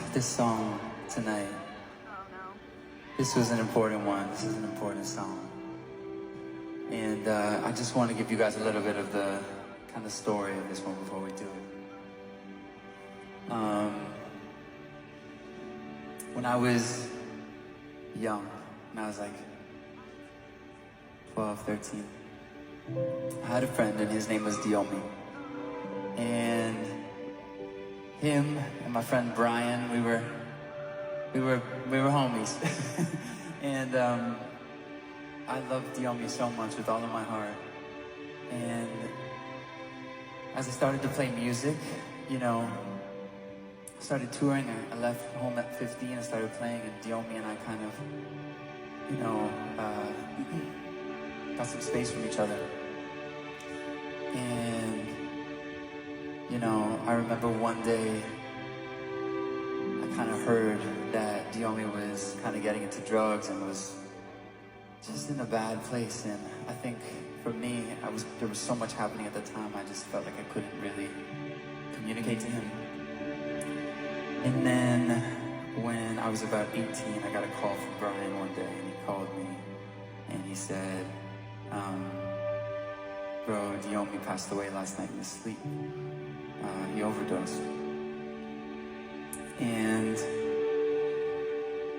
left this song tonight. Oh no. This was an important one. This is an important song. And I just want to give you guys a little bit of the kind of story of this one before we do it. When I was young, when I was like 12, 13, I had a friend and his name was Diomi. And him and my friend Brian, we were homies. And I loved Diomi so much with all of my heart. And as I started to play music, you know, I started touring. I left home at 15 and started playing, and Diomi and I kind of, you know, got some space from each other. And, you know, I remember one day I kind of heard that Diomi was kind of getting into drugs and was just in a bad place. And I think for me, there was so much happening at the time, I just felt like I couldn't really communicate to him. And then when I was about 18, I got a call from Brian one day, and he called me and he said, bro, Diomi passed away last night in his sleep. He overdosed. And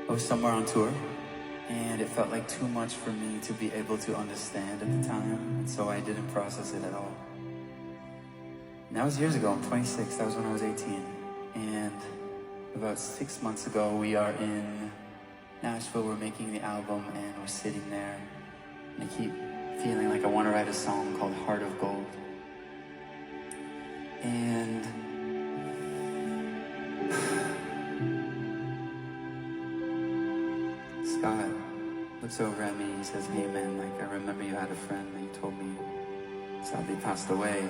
I was somewhere on tour, and it felt like too much for me to be able to understand at the time, and so I didn't process it at all. And that was years ago. I'm 26. That was when I was 18. And about 6 months ago, we are in Nashville. We're making the album, and we're sitting there, and I keep feeling like I want to write a song called Heart of Gold. And Scott looks over at me and he says, hey man, like I remember you had a friend that you told me sadly passed away,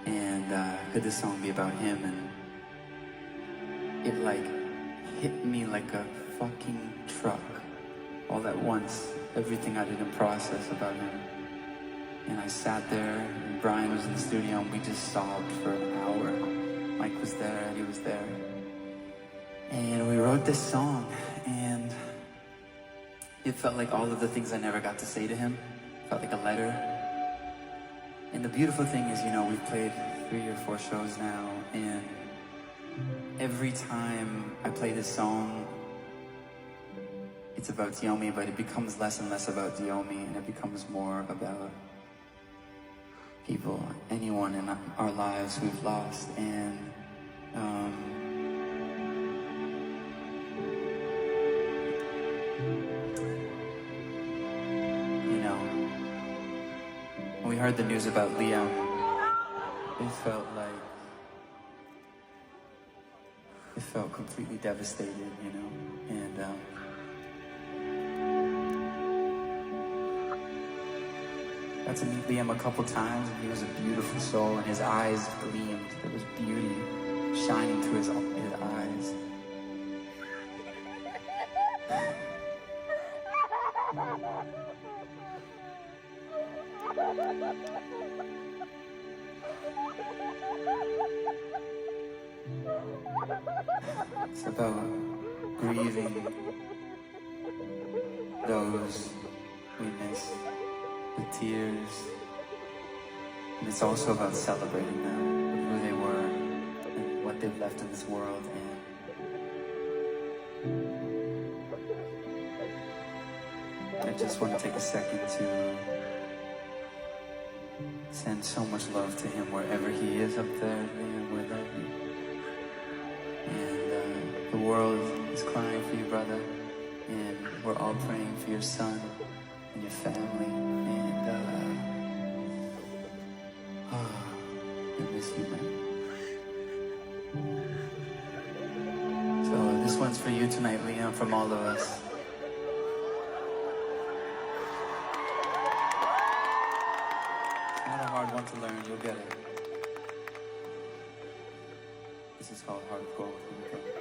and could this song be about him? And it like hit me like a fucking truck all at once, everything I didn't process about him. And I sat there, and Brian was in the studio, and we just sobbed for an hour. Mike was there, Eddie was there. And we wrote this song, and it felt like all of the things I never got to say to him. It felt like a letter. And the beautiful thing is, you know, we've played 3 or 4 shows now, and every time I play this song, it's about Diomi, but it becomes less and less about Diomi, and it becomes more about people, anyone in our lives we've lost. And you know, when we heard the news about Liam, it felt completely devastated, you know. And got to meet Liam a couple times, and he was a beautiful soul, and his eyes gleamed. There was beauty shining through his eyes. It's about grieving those we miss with tears, and it's also about celebrating them, who they were and what they've left in this world. And I just want to take a second to send so much love to him wherever he is up there. Man, we love you. And the world is crying for you, brother, and we're all praying for your son and your family. And I miss you, man. So this one's for you tonight, Liam, from all of us. It's not a hard one to learn, you'll get it. This is called Heart of Gold. Here we go.